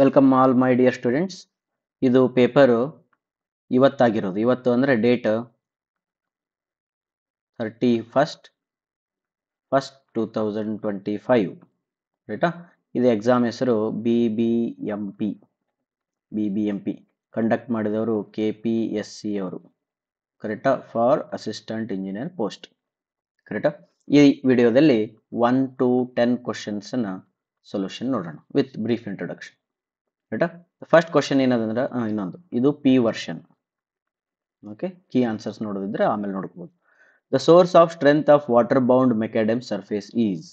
Welcome all my dear students. ಇದು paper ಇವತ್ತಾಗಿರೋದು. ಇವತ್ತು ಅಂದರೆ ಡೇಟ್ 31/1/2025 ರೈಟಾ. ಇದು ಎಕ್ಸಾಮ್ ಹೆಸರು B B M P conduct ಮಾಡಿದವರು KPSC ಅವರು, ಕರೆಕ್ಟಾ, ಫಾರ್ ಅಸಿಸ್ಟೆಂಟ್ ಇಂಜಿನಿಯರ್ ಪೋಸ್ಟ್, ಕರೆಕ್ಟಾ. ಈ ವಿಡಿಯೋದಲ್ಲಿ 1 to 10 ಕ್ವಶನ್ಸನ್ನು ಸೊಲ್ಯೂಷನ್ ನೋಡೋಣ ವಿತ್ ಬ್ರೀಫ್ ಇಂಟ್ರೊಡಕ್ಷನ್, ರೈಟಾ. ಫಸ್ಟ್ ಕ್ವಶನ್ ಏನದಂದ್ರೆ ಇನ್ನೊಂದು ಇದು P version. Okay, key answers ನೋಡೋದಿದ್ರೆ ಆಮೇಲೆ ನೋಡ್ಕೋಬಹುದು. The source of strength of water bound macadam surface is.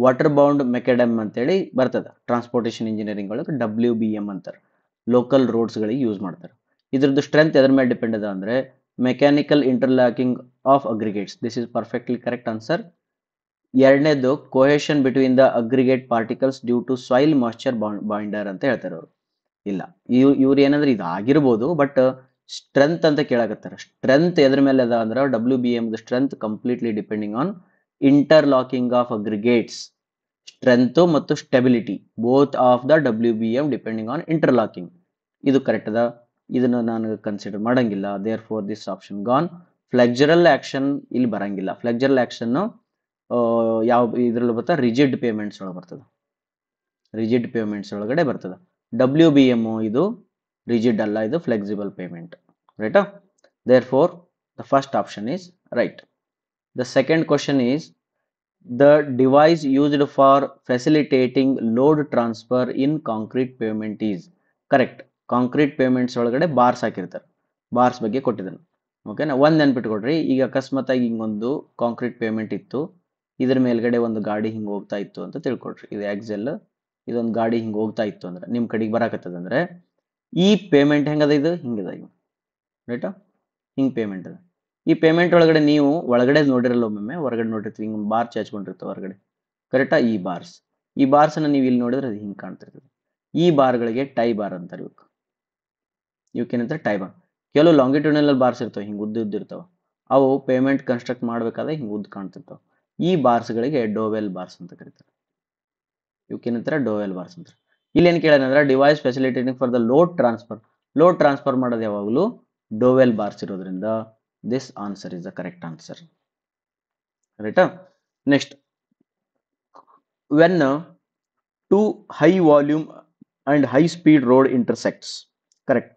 Water bound macadam ಅಂತೇಳಿ ಬರ್ತದೆ ಟ್ರಾನ್ಸ್ಪೋರ್ಟೇಷನ್ ಇಂಜಿನಿಯರಿಂಗ್ ಒಳಗೆ WBM ಅಂತಾರೆ. ಲೋಕಲ್ ರೋಡ್ಸ್ಗಳಿಗೆ ಯೂಸ್ ಮಾಡ್ತಾರೆ. ಇದ್ರದ್ದು ಸ್ಟ್ರೆಂತ್ ಎದ್ರ ಮೇಲೆ ಡಿಪೆಂಡ್ ಅದ ಅಂದರೆ mechanical interlocking of aggregates. This is perfectly correct answer. ಎರಡನೇದು cohesion between the aggregate particles due to soil moisture ಬಾಂಡರ್ ಅಂತ ಹೇಳ್ತಾರೆ ಅವರು. ಇಲ್ಲ, ಇವ್ರು ಏನಂದ್ರೆ ಇದು ಆಗಿರ್ಬೋದು, ಬಟ್ ಸ್ಟ್ರೆಂತ್ ಅಂತ ಕೇಳಾಕತ್ತಾರೆ. ಸ್ಟ್ರೆಂತ್ ಎದ್ರ ಮೇಲೆ ಅದ ಅಂದ್ರೆ WBM strength completely depending on interlocking of aggregates. Strength ಮತ್ತು stability both of the WBM depending on interlocking. ಇದು ಕರೆಕ್ಟ್ ಅದ, ಇದನ್ನು ನಾನು ಕನ್ಸಿಡರ್ ಮಾಡಂಗಿಲ್ಲ. Therefore this option gone. Flexural action ಇಲ್ಲಿ ಬರಂಗಿಲ್ಲ. ಫ್ಲೆಕ್ಚರಲ್ ಆಕ್ಷನ್ ಯಾವ ಇದ್ರಲ್ಲಿ ಬರ್ತಾ ರಿಜಿಡ್ ಪೇಮೆಂಟ್ಸ್ ಒಳಗೆ ಬರ್ತದೆ. ರಿಜಿಡ್ ಪೇಮೆಂಟ್ಸ್ ಒಳಗಡೆ ಬರ್ತದೆ. WBM ಇದು ರಿಜಿಡ್ ಅಲ್ಲ, ಇದು ಫ್ಲೆಕ್ಸಿಬಲ್ ಪೇಮೆಂಟ್, ರೈಟಾ. Therefore the first option is right. The second question is the device used for facilitating load transfer in concrete pavement is correct. Concrete pavements ಒಳಗಡೆ bars ಹಾಕಿರ್ತಾರೆ. Bars ಬಗ್ಗೆ ಕೊಟ್ಟಿದ್ದಾನೆ. ಓಕೆನಾ, ಒಂದು ನೆನ್ಪಿಟ್ಕೊಡ್ರಿ. ಈಗ ಅಕಸ್ಮಾತಾಗಿ ಹಿಂಗೊಂದು ಕಾಂಕ್ರೀಟ್ ಪೇಮೆಂಟ್ ಇತ್ತು, ಇದ್ರ ಮೇಲ್ಗಡೆ ಒಂದು ಗಾಡಿ ಹಿಂಗೆ ಹೋಗ್ತಾ ಇತ್ತು ಅಂತ ತಿಳ್ಕೊಡ್ರಿ. ಇದು ಎಕ್ಸೆಲ್. ಇದೊಂದು ಗಾಡಿ ಹಿಂಗೆ ಹೋಗ್ತಾ ಇತ್ತು ಅಂದ್ರೆ ನಿಮ್ಮ ಕಡೆಗೆ ಬರಾಕತ್ತದಂದ್ರೆ ಈ ಪೇಮೆಂಟ್ ಹೆಂಗದ, ಇದು ಹಿಂಗದ, ಇದು ರೈಟಾ. ಹಿಂಗೆ ಪೇಮೆಂಟ್ ಅದ. ಈ ಪೇಮೆಂಟ್ ಒಳಗಡೆ ನೀವು ಒಳಗಡೆ ನೋಡಿರಲ್ಲ, ಒಮ್ಮೊಮ್ಮೆ ಹೊರಗಡೆ ನೋಡಿರ್ತೀವಿ, ಹಿಂಗೆ ಬಾರ್ ಚಾಚ್ಕೊಂಡಿರ್ತಾವೆ ಹೊರಗಡೆ, ಕರೆಕ್ಟಾ. ಈ ಬಾರ್ಸನ್ನು ನೀವು ಇಲ್ಲಿ ನೋಡಿದ್ರೆ ಅದು ಹಿಂಗೆ ಕಾಣ್ತಿರ್ತದೆ. ಈ ಬಾರ್ಗಳಿಗೆ ಟೈ ಬಾರ್ ಅಂತಾರೆ. ಇವಕ್ಕೇನಂತಾರೆ ಟೈ ಬಾರ್. ಕೆಲವು ಲಾಂಗಿಟ್ಯೂಡಿನಲ್ ಬಾರ್ಸ್ ಇರ್ತಾವೆ, ಹಿಂಗೆ ಉದ್ದಿರ್ತಾವೆ. ಅವು ಪೇಮೆಂಟ್ ಕನ್ಸ್ಟ್ರಕ್ಟ್ ಮಾಡ್ಬೇಕಾದ್ರೆ ಹಿಂಗೆ ಉದ್ದು ಕಾಣ್ತಿರ್ತಾವೆ. ಈ ಬಾರ್ಸ್ಗಳಿಗೆ ಡೋವೆಲ್ ಬಾರ್ಸ್ ಅಂತ ಕರೀತಾರೆ. ಇವಕ್ಕೇನಂತಾರೆ ಡೋವೆಲ್ ಬಾರ್ಸ್ ಅಂತಾರೆ. ಇಲ್ಲಿ ಏನು ಕೇಳೋದಂದ್ರೆ device facilitating for the load transfer. Load transfer ಮಾಡೋದು ಯಾವಾಗಲೂ ಡೋವೆಲ್ ಬಾರ್ಸ್ ಇರೋದ್ರಿಂದ this answer is the correct answer, ರೈಟಾ. Next, when two high volume and high speed road intersects, correct,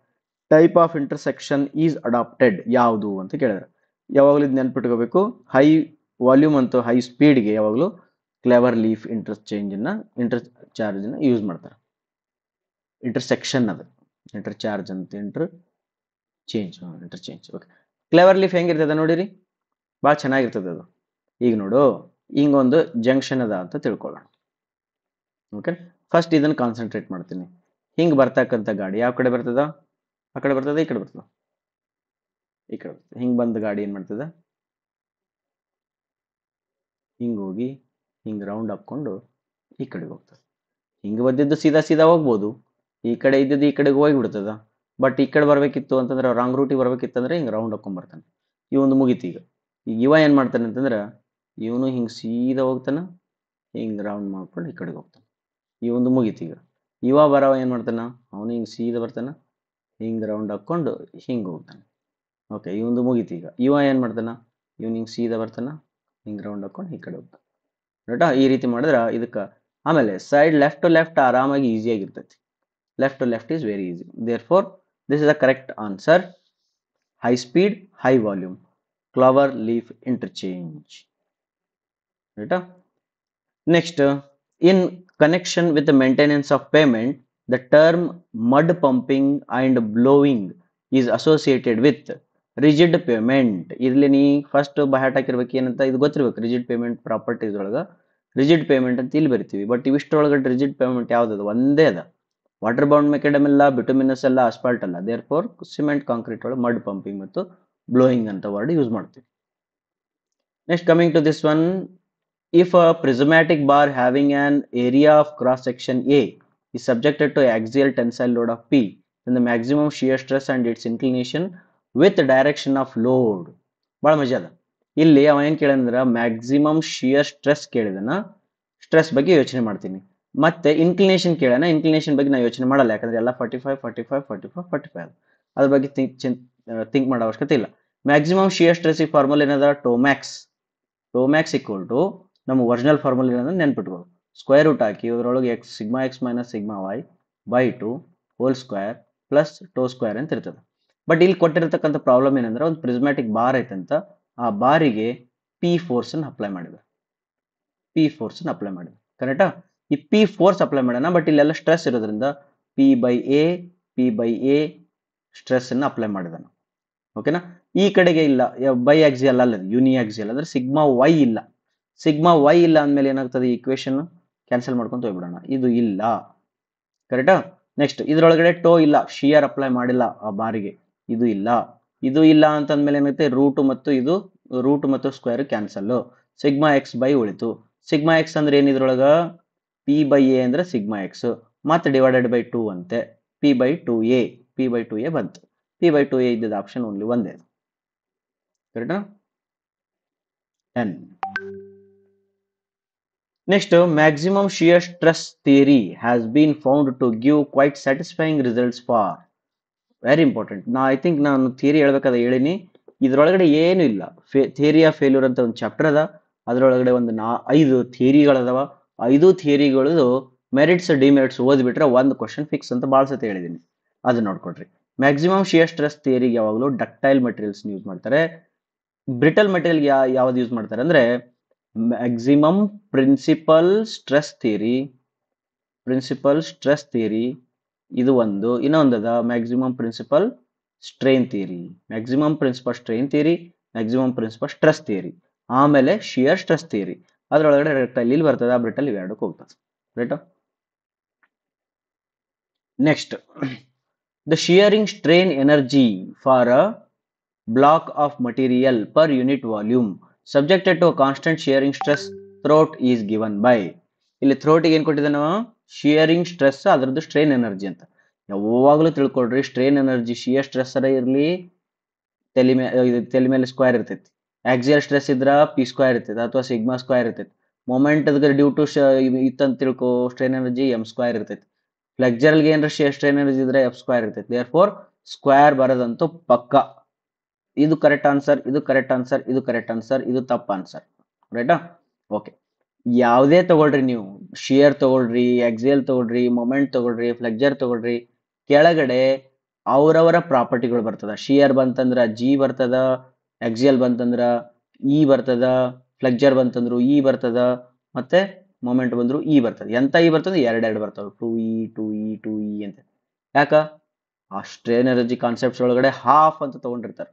type of intersection is adapted ಯಾವುದು ಅಂತ ಕೇಳಿದ್ರೆ ಯಾವಾಗಲೂ ಇದು ನೆನ್ಪಿಟ್ಕೋಬೇಕು. ಹೈ ವಾಲ್ಯೂಮ್ ಮತ್ತು ಹೈ ಸ್ಪೀಡ್ಗೆ ಯಾವಾಗಲೂ ಕ್ಲೆವರ್ ಲೀಫ್ ಇಂಟರ್ಚಾರ್ಜನ್ನ ಯೂಸ್ ಮಾಡ್ತಾರೆ. ಇಂಟರ್ಸೆಕ್ಷನ್ ಅದು ಇಂಟರ್ಚಾರ್ಜ್ ಅಂತ ಇಂಟರ್ಚೇಂಜ್. ಓಕೆ, ಕ್ಲೆವರ್ ಲೀಫ್ ಹೆಂಗಿರ್ತದೆ ನೋಡಿರಿ, ಭಾಳ ಚೆನ್ನಾಗಿರ್ತದೆ ಅದು. ಈಗ ನೋಡು, ಹಿಂಗೊಂದು ಜಂಕ್ಷನ್ ಅದ ಅಂತ ತಿಳ್ಕೊಳ್ಳೋಣ. ಓಕೆ, ಫಸ್ಟ್ ಇದನ್ನು ಕಾನ್ಸಂಟ್ರೇಟ್ ಮಾಡ್ತೀನಿ. ಹಿಂಗೆ ಬರ್ತಕ್ಕಂಥ ಗಾಡಿ ಯಾವ ಕಡೆ ಬರ್ತದ, ಆ ಕಡೆ ಬರ್ತದ, ಈ ಕಡೆ ಬರ್ತದ, ಈ ಕಡೆ ಬರ್ತದೆ. ಹಿಂಗೆ ಬಂದ ಗಾಡಿ ಏನು ಮಾಡ್ತದ, ಹಿಂಗೆ ಹೋಗಿ ಹಿಂಗೆ ರೌಂಡ್ ಹಾಕ್ಕೊಂಡು ಈ ಕಡೆಗೆ ಹೋಗ್ತದೆ. ಹಿಂಗೆ ಬಂದಿದ್ದು ಸೀದಾ ಹೋಗ್ಬೋದು, ಈ ಕಡೆ ಇದ್ದಿದ್ದು ಈ ಕಡೆಗೆ ಹೋಗಿಬಿಡ್ತದ. ಬಟ್ ಈ ಕಡೆ ಬರಬೇಕಿತ್ತು ಅಂತಂದ್ರೆ ರಾಂಗ್ ರೂಟಿಗೆ ಬರಬೇಕಿತ್ತಂದ್ರೆ ಹಿಂಗೆ ರೌಂಡ್ ಹಾಕೊಂಡ್ಬರ್ತಾನೆ. ಇವೊಂದು ಮುಗೀತು. ಈಗ ಇವ ಏನು ಮಾಡ್ತಾನೆ ಅಂತಂದ್ರೆ ಇವನು ಹಿಂಗೆ ಸೀದಾ ಹೋಗ್ತಾನೆ, ಹಿಂಗೆ ರೌಂಡ್ ಮಾಡ್ಕೊಂಡು ಈ ಕಡೆಗೆ ಹೋಗ್ತಾನೆ. ಇವೊಂದು ಮುಗೀತು. ಈಗ ಇವ ಬರವ ಏನು ಮಾಡ್ತಾನೆ, ಅವನು ಹಿಂಗೆ ಸೀದಾ ಬರ್ತಾನೆ, ಹಿಂಗೆ ರೌಂಡ್ ಹಾಕ್ಕೊಂಡು ಹಿಂಗೆ ಹೋಗ್ತಾನೆ. ಓಕೆ, ಇವೊಂದು ಮುಗೀತು. ಈಗ ಇವ ಏನು ಮಾಡ್ತಾನೆ, ಇವನು ಹಿಂಗೆ ಸೀದಾ ಬರ್ತಾನೆ, ಹಿಂಗೆ ರೌಂಡ್ ಹಾಕ್ಕೊಂಡು ಈ ಕಡೆ ಹೋಗ್ತಾನೆ, ರೈಟಾ. ಈ ರೀತಿ ಮಾಡಿದ್ರೆ ಇದಕ್ಕೆ ಆಮೇಲೆ ಸೈಡ್ ಲೆಫ್ಟ್ ಟು ಲೆಫ್ಟ್ ಆರಾಮಾಗಿ ಈಸಿಯಾಗಿರ್ತೈತಿ. Left to left is very easy. Therefore this is the correct answer. High speed, high volume, clover leaf interchange, ರೈಟಾ. Next, in connection with the maintenance of payment, the term mud pumping and blowing is associated with rigid payment. ಇಲ್ಲಿ ನೀ first ಬಹಟ್ ಹಾಕಿರ್ಬೇಕು ಏನಂತ ಇದು ಗೊತ್ತಿರ್ಬೇಕು. Rigid payment properties ಒಳಗೆ rigid payment ಅಂತ ಇಲ್ಲಿ ಬರಿತೀವಿ. ಬಟ್ ಇವಿಷ್ಟೊಳಗಡೆ ರಿಜಿಡ್ ಪೇಮೆಂಟ್ ಯಾವ್ದದ, ಒಂದೇ ಅದ. ವಾಟರ್ ಬೌಂಡ್ ಮೆಕ್ಯಾಡಮ್ ಎಲ್ಲ, ಬಿಟುಮಿನಸ್ ಎಲ್ಲ, ಅಸ್ಫಾಲ್ಟ್ ಅಲ್ಲ. ದೇರ್ ಫೋರ್ ಸಿಮೆಂಟ್ ಕಾಂಕ್ರೀಟ್ ಒಳಗೆ ಮಡ್ ಪಂಪಿಂಗ್ ಮತ್ತು ಬ್ಲೋಯಿಂಗ್ ಅಂತ ವರ್ಡ್ ಯೂಸ್ ಮಾಡ್ತೀವಿ. Next, coming to this one, if a prismatic bar having an area of cross section A is subjected to axial tensile load of P, then the maximum shear stress and its inclination with direction of load. ಭಾಳ ಮಜಾ ಅದ. ಇಲ್ಲಿ ಅವ ಏನು ಕೇಳಿದ್ರೆ maximum shear stress ಕೇಳಿದನ. Stress ಬಗ್ಗೆ ಯೋಚನೆ ಮಾಡ್ತೀನಿ. ಮತ್ತೆ ಇನ್ಕ್ಲಿನೇಷನ್ ಕೇಳೋಣ. ಇನ್ಕ್ಲಿನೇಷನ್ ಬಗ್ಗೆ ನಾವು ಯೋಚನೆ ಮಾಡಲ್ಲ, ಯಾಕಂದ್ರೆ ಎಲ್ಲ 45 ಅದ್ರ ಬಗ್ಗೆ ಥಿಂಕ್ ಮಾಡೋ ಅವಶ್ಯಕತೆ ಇಲ್ಲ. ಮ್ಯಾಕ್ಸಿಮಮ್ ಶಿಯರ್ ಸ್ಟ್ರೆಸ್ ಫಾರ್ಮುಲಾ ಏನದ, ಟೋಮ್ಯಾಕ್ಸ್ ಈಕ್ವಲ್ ಟು ನಮ್ಮ ಒರಿಜಿನಲ್ ಫಾರ್ಮುಲಾ ಏನಂದ್ರೆ ನೆನ್ಪಿಟ್ಬೋದು, ಸ್ಕ್ವೇರ್ ರೂಟ್ ಹಾಕಿ ಅದರೊಳಗೆ sigma x minus sigma y by 2 whole square plus tau square ಅಂತ ಇರ್ತದೆ. ಬಟ್ ಇಲ್ಲಿ ಕೊಟ್ಟಿರತಕ್ಕಂಥ ಪ್ರಾಬ್ಲಮ್ ಏನಂದ್ರೆ ಒಂದು ಪ್ರಿಸ್ಮ್ಯಾಟಿಕ್ ಬಾರ್ ಐತಂತ, ಆ ಬಾರಿಗೆ ಪಿ ಫೋರ್ಸ್ ಅನ್ನು ಅಪ್ಲೈ ಮಾಡಿದೆ, ಕರೆಕ್ಟಾ? ಈ ಪಿ ಫೋರ್ಸ್ ಅಪ್ಲೈ ಮಾಡೋಣ, ಬಟ್ ಇಲ್ಲೆಲ್ಲ ಸ್ಟ್ರೆಸ್ ಇರೋದ್ರಿಂದ ಪಿ ಬೈ ಎ ಸ್ಟ್ರೆಸ್ ಅನ್ನು ಅಪ್ಲೈ ಮಾಡಿದಾನೆ. ಓಕೆನಾ? ಈ ಕಡೆಗೆ ಇಲ್ಲ, ಬೈ ಆಕ್ಸಿಯಲ್ ಅಲ್ಲ, ಯೂನಿ ಆಕ್ಸಿಯಲ್ ಅಂದ್ರೆ ಸಿಗ್ಮಾ ವೈ ಇಲ್ಲ. ಅಂದ್ಮೇಲೆ ಏನಾಗ್ತದೆ, ಈಕ್ವೇಶನ್ ಕ್ಯಾನ್ಸಲ್ ಮಾಡ್ಕೊಂತ ಹೋಗ್ಬಿಡೋಣ, ಇದು ಇಲ್ಲ. ಕರೆಕ್ಟಾ? ನೆಕ್ಸ್ಟ್ ಇದ್ರೊಳಗಡೆ ಟೋ ಇಲ್ಲ, ಶಿಯರ್ ಅಪ್ಲೈ ಮಾಡಿಲ್ಲ ಆ ಬಾರಿಗೆ, ಇದು ಇಲ್ಲ ಅಂತಂದ್ಮೇಲೆ ಏನಾಗುತ್ತೆ, ರೂಟ್ ಮತ್ತು square cancel, sigma x by ಉಳಿತು. ಸಿಗ್ಮಾ ಎಕ್ಸ್ ಅಂದ್ರೆ ಏನಿದ್ರೊಳಗ, ಪಿ ಬೈ ಎ ಅಂದ್ರೆ ಸಿಗ್ಮಾ ಎಕ್ಸ್ ಮತ್ತೆ ಡಿವೈಡೆಡ್ ಬೈ 2 ಅಂತೆ, ಪಿ ಬೈ ಟು ಎ ಬಂತು. ಪಿ ಬೈ 2a ಇದ್ದಿದ್ದ ಆಪ್ಷನ್ ಓನ್ಲಿ ಒಂದೇ, ಕರೆಕ್ಟಾ? Next, maximum shear stress theory has been found to give quite satisfying results for, very important. ನಾನು theory ಹೇಳ್ಬೇಕಾದ್ರೆ ಹೇಳಿನಿ, ಇದ್ರೊಳಗಡೆ ಏನು ಇಲ್ಲ, ಥಿಯರಿ ಆಫ್ ಫೇಲ್ಯೂರ್ ಅಂತ ಒಂದು ಚಾಪ್ಟರ್ ಅದ, ಅದರೊಳಗಡೆ ಒಂದು 5 ಥಿಯರಿಗಳದಾವ. 5 ಥಿಯರಿಗಳು ಮೆರಿಟ್ಸ್ ಡಿಮೆರಿಟ್ಸ್ ಓದ್ಬಿಟ್ರೆ ಒಂದು ಕ್ವಶನ್ ಫಿಕ್ಸ್ ಅಂತ ಭಾಳ ಸತಿ ಹೇಳಿದ್ದೀನಿ, ಅದು ನೋಡ್ಕೊಡ್ರಿ. ಮ್ಯಾಕ್ಸಿಮಮ್ ಶಿಯರ್ ಸ್ಟ್ರೆಸ್ ಥಿಯರಿಗೆ ಯಾವಾಗಲೂ ಡಕ್ಟೈಲ್ ಮೆಟೀರಿಯಲ್ಸ್ ಯೂಸ್ ಮಾಡ್ತಾರೆ. ಬ್ರಿಟಲ್ ಮೆಟೀರಿಯಲ್ ಯಾವ್ದು ಯೂಸ್ ಮಾಡ್ತಾರೆ ಅಂದ್ರೆ ಮ್ಯಾಕ್ಸಿಮಮ್ ಪ್ರಿನ್ಸಿಪಲ್ ಸ್ಟ್ರೆಸ್ ಥಿಯರಿ ಇದು ಒಂದು. ಇನ್ನೊಂದದ maximum principal strain theory, maximum principal stress theory, ಆಮೇಲೆ ಶಿಯರ್ ಸ್ಟ್ರೆಸ್ ಥಿಯರಿ. ಅದರೊಳಗಡೆ ಡಕ್ಟೈಲ್ ಇಲ್ಲಿ ಬರ್ತದೆ, ಬ್ರಿಟಲ್ ಇವೆರಡಕ್ಕೆ ಹೋಗ್ತದೆ, right? Next, the shearing strain energy for a block of material per unit volume subjected to a constant shearing stress throughout is given by. ಇಲ್ಲಿ throat ಗೆ ಏನ್ ಕೊಟ್ಟಿದ್ದಾನೆ ನಾವು, ಶಿಯರಿಂಗ್ ಸ್ಟ್ರೆಸ್, ಅದರದ್ದು ಸ್ಟ್ರೈನ್ ಎನರ್ಜಿ ಅಂತ. ಯಾವಾಗಲೂ ತಿಳ್ಕೊಳ್ರಿ, ಸ್ಟ್ರೈನ್ ಎನರ್ಜಿ ಶಿಯರ್ ಸ್ಟ್ರೆಸ್ ಇರಲಿ, ತಲೆ ಮೇಲೆ ಸ್ಕ್ವೇರ್ ಇರ್ತೈತಿ, ಆಕ್ಸಿಯಲ್ ಸ್ಟ್ರೆಸ್ ಇದ್ರ ಪಿ ಸ್ಕ್ವೇರ್ ಇರ್ತೈತಿ ಅಥವಾ ಸಿಗ್ಮಾ ಸ್ಕ್ವೇರ್ ಇರ್ತೈತಿ, ಮೊಮೆಂಟ್ ಡ್ಯೂ ಟು ಇತ್ತಂತ ತಿಳ್ಕೊ ಸ್ಟ್ರೈನ್ ಎನರ್ಜಿ ಎಂ ಸ್ಕ್ವೇರ್ ಇರ್ತೈತಿ, ಫ್ಲೆಕ್ಚರಲ್ಗೆ ಏನಾರ ಸ್ಟ್ರೈನ್ ಎನರ್ಜಿ ಇದ್ರೆ ಎಫ್ ಸ್ಕ್ವೇರ್ ಇರ್ತೈತಿ. ದೇರ್ಫೋರ್ ಸ್ಕ್ವೇರ್ ಬರೋದಂತೂ ಪಕ್ಕ. ಇದು ಕರೆಕ್ಟ್ ಆನ್ಸರ್, ಇದು ತಪ್ಪ ಆನ್ಸರ್, ರೈಟಾ? ಓಕೆ, ಯಾವುದೇ ತಗೊಳ್ರಿ ನೀವು, ಶಿಯರ್ ತಗೊಳ್ರಿ, ಆಕ್ಸಿಯಲ್ ತಗೊಳ್ರಿ, ಮೊಮೆಂಟ್ ತಗೊಳ್ರಿ, ಫ್ಲೆಕ್ಚರ್ ತಗೊಳ್ರಿ, ಕೆಳಗಡೆ ಅವರವರ ಪ್ರಾಪರ್ಟಿಗಳು ಬರ್ತದ. ಶಿಯರ್ ಬಂತಂದ್ರ ಜಿ ಬರ್ತದ, ಆಕ್ಸಿಯಲ್ ಬಂತಂದ್ರ ಇ ಬರ್ತದ, ಫ್ಲೆಕ್ಚರ್ ಬಂತಂದ್ರು ಇ ಬರ್ತದ, ಮತ್ತೆ ಮೊಮೆಂಟ್ ಬಂದ್ರು ಇ ಬರ್ತದೆ. ಎಂತ ಇ ಬರ್ತದೆ, ಎರಡೆರಡು ಬರ್ತವೆ, ಟು ಇ ಅಂತ. ಯಾಕ? ಆ ಸ್ಟ್ರೈನ್ ಎನರ್ಜಿ ಕಾನ್ಸೆಪ್ಟ್ಸ್ ಒಳಗಡೆ ಹಾಫ್ ಅಂತ ತಗೊಂಡಿರ್ತಾರೆ.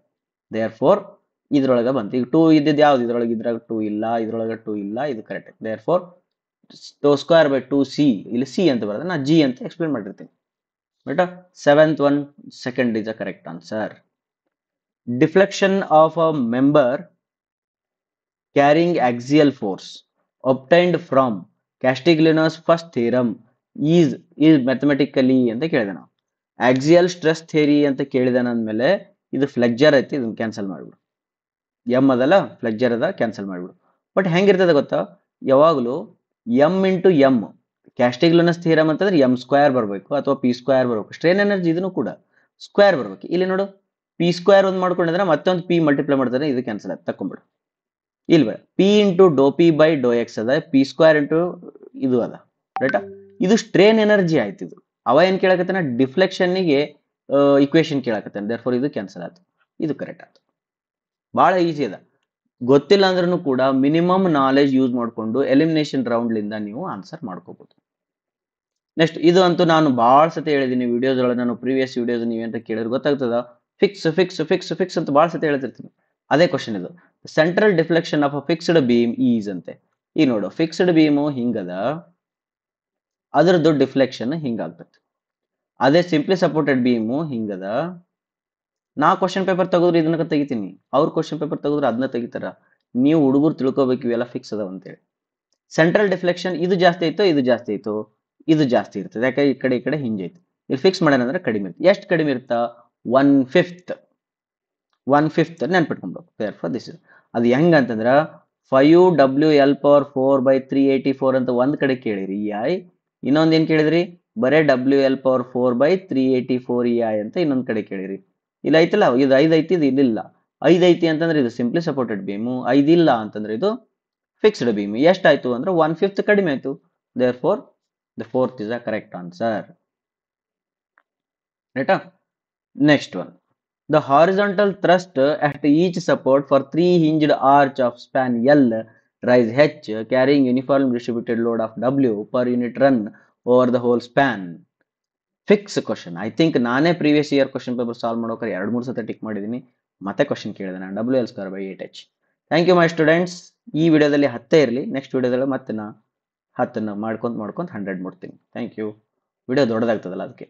ದೇರ್ ಫೋರ್ ಇದ್ರೊಳಗೆ ಬಂತು. ಈಗ 2 ಇದ್ದಿದ್ದು ಯಾವ್ದು, ಇದ್ರಾಗ 2 ಇಲ್ಲ, ಇದ್ರೊಳಗೆ 2 ಇಲ್ಲ, ಇದು correct. Therefore tau square by 2c, ಇಲ್ಲಿ ಸಿ ಅಂತ ಬರ್ತದೆ, ನಾ ಜಿ ಅಂತ ಎಕ್ಸ್ಪ್ಲೇನ್ ಮಾಡಿರ್ತೀನಿ, but 7th one second is a correct answer. Deflection of a member carrying axial force obtained from Castiglione's first theorem is mathematically ಅಂತ ಕೇಳಿದೆ ನಾವು. Axial stress theory ಅಂತ ಕೇಳಿದಾನ ಅಂದಮೇಲೆ ಇದು ಫ್ಲೆಕ್ಚರ್ ಐತಿ, ಇದನ್ನ ಕ್ಯಾನ್ಸಲ್ ಮಾಡ್ಬಿಡು. ಎಂ ಅದಲ್ಲ, ಫ್ಲೆಕ್ಚರ್ ಅದ, ಕ್ಯಾನ್ಸಲ್ ಮಾಡ್ಬಿಡು. ಬಟ್ ಹೆಂಗಿರ್ತದೆ ಗೊತ್ತಾ, ಯಾವಾಗಲೂ ಎಂ ಇಂಟು ಎಂ, ಕ್ಯಾಸ್ಟಿಗ್ಲಿಯೋನಸ್ ಥಿಯರಮ್ ಅಂತಂದ್ರೆ ಎಂ ಸ್ಕ್ವೇರ್ ಬರಬೇಕು ಅಥವಾ ಪಿ ಸ್ಕ್ವೇರ್ ಬರಬೇಕು. ಸ್ಟ್ರೈನ್ ಎನರ್ಜಿ ಇದನ್ನು ಕೂಡ ಸ್ಕ್ವೇರ್ ಬರಬೇಕು. ಇಲ್ಲಿ ನೋಡು, ಪಿ ಸ್ಕ್ವೇರ್ ಒಂದು ಮಾಡ್ಕೊಂಡಿದ್ರೆ ಮತ್ತೊಂದು ಪಿ ಮಲ್ಟಿಪ್ಲೈ ಮಾಡ್ತಾರೆ, ಇದು ಕ್ಯಾನ್ಸಲ್ ಆಯ್ತು, ತಕೊಂಡ್ಬಿಡು. ಇಲ್ವ, p into do p by do x ಅದ, ಪಿ ಸ್ಕ್ವೇರ್ ಇಂಟು ಇದು ಅದ, ರೈಟಾ? ಇದು ಸ್ಟ್ರೈನ್ ಎನರ್ಜಿ ಆಯ್ತು. ಇದು ಅವ ಏನ್ ಕೇಳಕತ್ತಾನ, ಡಿಫ್ಲೆಕ್ಷನ್ಗೆ ಇಕ್ವೇಶನ್ ಕೇಳಕತ್ತಾನ. ದೇರ್ಫೋರ್ ಇದು ಕ್ಯಾನ್ಸಲ್ ಆಯ್ತು, ಇದು ಕರೆಕ್ಟ್ ಆಯ್ತು. ಬಹಳ ಈಸಿ ಅದ, ಗೊತ್ತಿಲ್ಲ ಅಂದ್ರೂ ಕೂಡ ಮಿನಿಮಮ್ ನಾಲೆಜ್ ಯೂಸ್ ಮಾಡಿಕೊಂಡು ಎಲಿಮಿನೇಷನ್ ರೌಂಡ್ಲಿಂದ ನೀವು ಆನ್ಸರ್ ಮಾಡ್ಕೋಬಹುದು. ನೆಕ್ಸ್ಟ್, ಇದು ಅಂತೂ ನಾನು ಭಾಳ ಸತಿ ಹೇಳಿದ್ದೀನಿ ವಿಡಿಯೋಸ್ ಒಳಗೆ, ನಾನು ಪ್ರೀವಿಯಸ್ ವಿಡಿಯೋಸ್ ನೀವೇಂತ ಕೇಳಿದ್ರೆ ಗೊತ್ತಾಗ್ತದ. ಫಿಕ್ಸ್ ಅಂತ ಭಾಳ ಸತಿ ಹೇಳ್ತಿರ್ತೀನಿ. ಅದೇ ಕ್ವಶನ್ ಇದು, central deflection of a fixed beam is ಅಂತೆ. ಈಗ ನೋಡು, ಫಿಕ್ಸ್ಡ್ ಬೀಮು ಹಿಂಗದ, ಅದರದ್ದು ಡಿಫ್ಲೆಕ್ಷನ್ ಹಿಂಗಾಗ್ತದೆ. ಅದೇ ಸಿಂಪ್ಲಿ ಸಪೋರ್ಟೆಡ್ ಬೀಮು ಹಿಂಗದ. ನಾ ಕ್ವಶನ್ ಪೇಪರ್ ತೆಗೆದ್ರೆ ಇದನ್ನ ತೆಗಿತೀನಿ, ಅವ್ರ ಕ್ವಶನ್ ಪೇಪರ್ ತೆಗೆದ್ರೆ ಅದನ್ನ ತೆಗಿತಾರ. ನೀವು ಹುಡುಗರು ತಿಳ್ಕೊಬೇಕು ಇವೆಲ್ಲ ಫಿಕ್ಸ್ ಅದಾವ ಅಂತೇಳಿ. ಸೆಂಟ್ರಲ್ ಡಿಫ್ಲೆಕ್ಷನ್ ಇದು ಜಾಸ್ತಿ ಆಯ್ತು, ಇದು ಜಾಸ್ತಿ ಆಯ್ತು, ಇದು ಜಾಸ್ತಿ ಇರ್ತದೆ. ಯಾಕೆ ಈ ಕಡೆ ಹಿಂಜೈತಿ. ಇಲ್ಲಿ ಫಿಕ್ಸ್ ಮಾಡ್ಯಾನಂದ್ರೆ ಕಡಿಮೆ ಇರುತ್ತೆ. ಎಷ್ಟು ಕಡಿಮೆ ಇರುತ್ತಾ, 1/5 ನೆನ್ಪಿಟ್ಕೊಂಡ್ಬೇಕು. ದೇರ್ಫೋರ್ ದಿಸ್ ಇಸ್, ಅದು ಹೆಂಗಂತಂದ್ರ 5WL/4/384 ಅಂತ ಒಂದ್ ಕಡೆ ಕೇಳಿರಿ ಐ, ಇನ್ನೊಂದು ಏನು ಕೇಳಿದ್ರಿ, ಬರೇ WL/4/384EI ಅಂತ ಇನ್ನೊಂದು ಕಡೆ ಕೇಳಿರಿ. ಇಲ್ಲಿ ಐತಲ್ಲ, ಇದು 5 ಐತಿ, ಇದು ಇಲ್ಲಿಲ್ಲ. 5 ಐತಿ ಅಂತಂದ್ರೆ ಇದು ಸಿಂಪ್ಲಿ ಸಪೋರ್ಟೆಡ್ ಬೀಮು, 5 ಇಲ್ಲ ಅಂತಂದ್ರೆ ಇದು ಫಿಕ್ಸ್ಡ್ ಬೀಮ್. ಎಷ್ಟಾಯ್ತು ಅಂದ್ರೆ 1/5 ಕಡಿಮೆ ಆಯ್ತು. Therefore the fourth is a correct answer. ರೈಟಾ? Next one. The horizontal thrust at each support for 3 hinged arch of span L rise H carrying uniform distributed load of W per unit run over the whole span. Fix question. I think ನಾನೇ previous year question paper solve ಮಾಡೋಕೆ 2-3 ಸತಿ tick ಮಾಡಿದ್ದೀನಿ. ಮತ್ತೆ question ಕೇಳಿದೆ ನಾನು, WL²/8H. Thank you my students. ಈ ವಿಡಿಯೋದಲ್ಲಿ 10 ಇರಲಿ, ನೆಕ್ಸ್ಟ್ ವಿಡಿಯೋದಲ್ಲಿ ಮತ್ತೆ ನಾ 10 ಮಾಡ್ಕೊಂತ 100 ಮುಟ್ತೀನಿ. Thank you. ವಿಡಿಯೋ ದೊಡ್ಡದಾಗ್ತದಲ್ಲ ಅದಕ್ಕೆ.